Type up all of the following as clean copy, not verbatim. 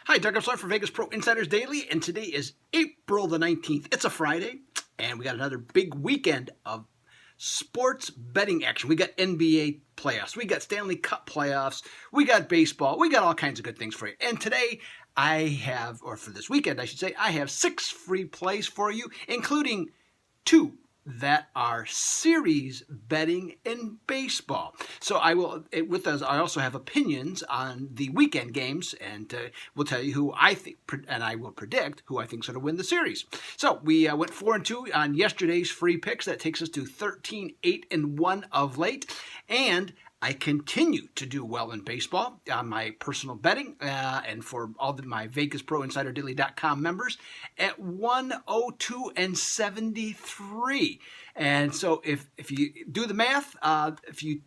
Hi, Doug Upstone for Vegas Pro Insiders Daily, and today is April the 19th. It's a Friday, and we got another big weekend of sports betting action. We got NBA playoffs, we got Stanley Cup playoffs, we got baseball, we got all kinds of good things for you. And today for this weekend, I should say, I have 6 free plays for you, including 2 that are series betting in baseball. So I also have opinions on the weekend games, and we'll tell you who I think, and I will predict who I think is going to win the series. So we went 4-2 on yesterday's free picks. That takes us to 13-8-1 of late, and I continue to do well in baseball on my personal betting and for all of my VegasProInsiderDaily.com members at 102-73. And so if you do the math, if you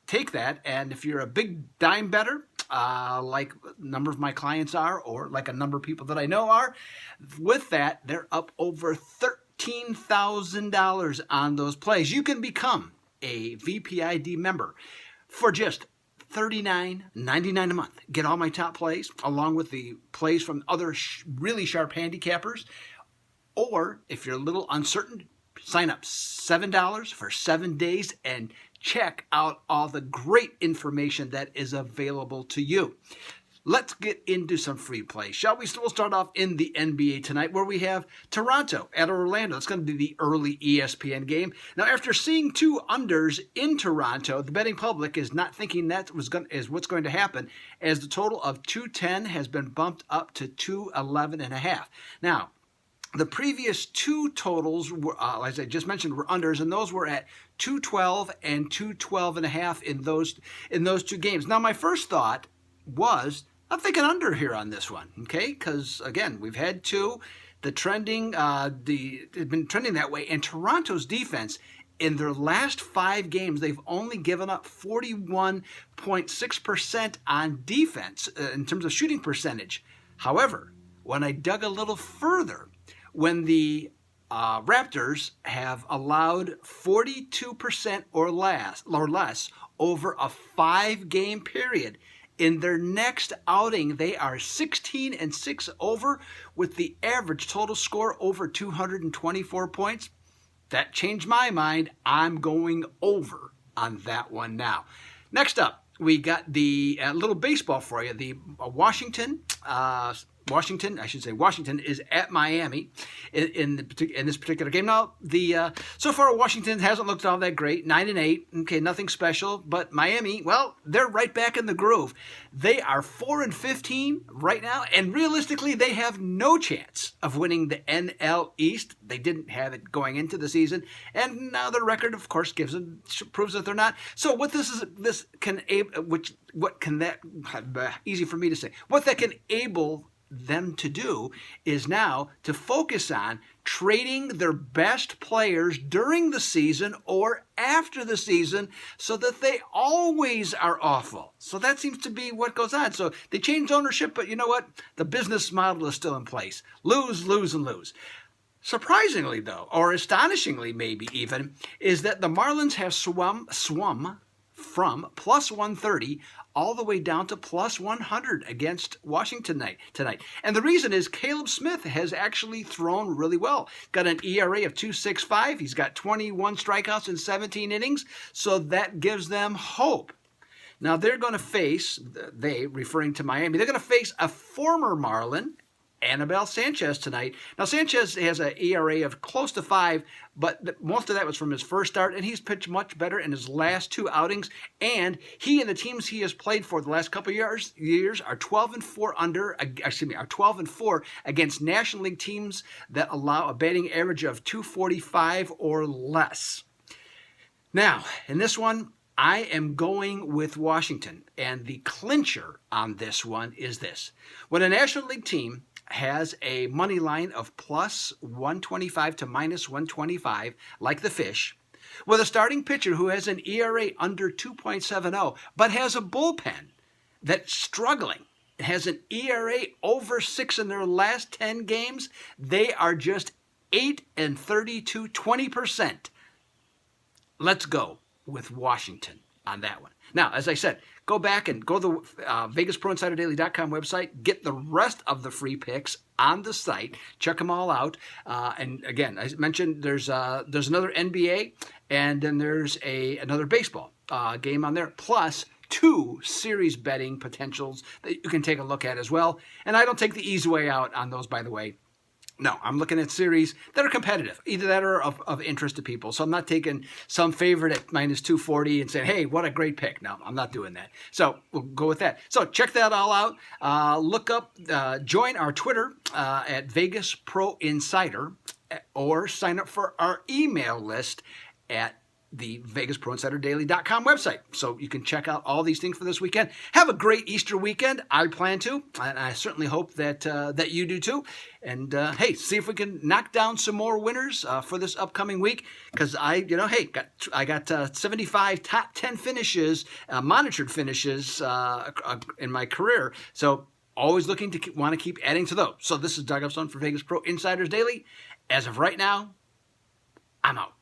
take that, and if you're a big dime bettor, like a number of my clients are, or like a number of people that I know are, with that, they're up over $13,000 on those plays. You can become a VPID member for just $39.99 a month. Get all my top plays, along with the plays from other really sharp handicappers. Or, if you're a little uncertain, sign up $7 for 7 days and check out all the great information that is available to you. Let's get into some free plays, shall we? We'll start off in the NBA tonight, where we have Toronto at Orlando. It's going to be the early ESPN game. Now, after seeing 2 unders in Toronto, the betting public is not thinking that is what's going to happen, as the total of 210 has been bumped up to 211.5. Now, the previous 2 totals, were, as I just mentioned, were unders, and those were at 212 and 212.5 in those 2 games. Now, my first thought was, I'm thinking under here on this one, okay? Because, again, we've had 2. It's been trending that way. And Toronto's defense, in their last 5 games, they've only given up 41.6% on defense in terms of shooting percentage. However, when I dug a little further, when the Raptors have allowed 42% or less over a 5-game period, in their next outing, they are 16-6 over, with the average total score over 224 points. That changed my mind. I'm going over on that one now. Next up, we got the little baseball for you. The Washington is at Miami in this particular game. Now, so far Washington hasn't looked all that great, 9-8. Okay, nothing special. But Miami, well, they're right back in the groove. They are 4-15 right now, and realistically, they have no chance of winning the NL East. They didn't have it going into the season, and now their record, of course, proves that they're not. So what that can enable them to do is now to focus on trading their best players during the season or after the season, so that they always are awful. So that seems to be what goes on. So they changed ownership, but you know what? The business model is still in place. Lose, lose, and lose. Surprisingly, though, or astonishingly maybe even, is that the Marlins have swum from plus 130 all the way down to plus 100 against Washington tonight. And the reason is Caleb Smith has actually thrown really well. Got an ERA of 2.65. He's got 21 strikeouts in 17 innings, so that gives them hope. Now they're going to face, referring to Miami, they're going to face a former Marlin, Anibal Sanchez, tonight. Now, Sanchez has an ERA of close to 5, but most of that was from his first start, and he's pitched much better in his last 2 outings. And he and the teams he has played for the last couple of years are 12-4 against National League teams that allow a batting average of 245 or less. Now, in this one, I am going with Washington, and the clincher on this one is this. When a National League team has a money line of plus 125 to minus 125, like the Fish, with a starting pitcher who has an ERA under 2.70, but has a bullpen that's struggling, has an ERA over 6 in their last 10 games, they are just 8-32, 20%. Let's go with Washington on that one. Now, as I said, go back and go to the VegasProInsiderDaily.com website. Get the rest of the free picks on the site. Check them all out. And again, as I mentioned, there's another NBA, and then there's another baseball game on there, plus 2 series betting potentials that you can take a look at as well. And I don't take the easy way out on those, by the way. No, I'm looking at series that are competitive, either that are of interest to people. So I'm not taking some favorite at minus 240 and saying, hey, what a great pick. No, I'm not doing that. So we'll go with that. So check that all out. Look up, join our Twitter at Vegas Pro Insider, or sign up for our email list at the VegasProInsiderDaily.com website. So you can check out all these things for this weekend. Have a great Easter weekend. I plan to, and I certainly hope that you do too. And hey, see if we can knock down some more winners for this upcoming week. Because I got 75 top 10 finishes, monitored finishes in my career. So always looking to want to keep adding to those. So this is Doug Upstone for Vegas Pro Insiders Daily. As of right now, I'm out.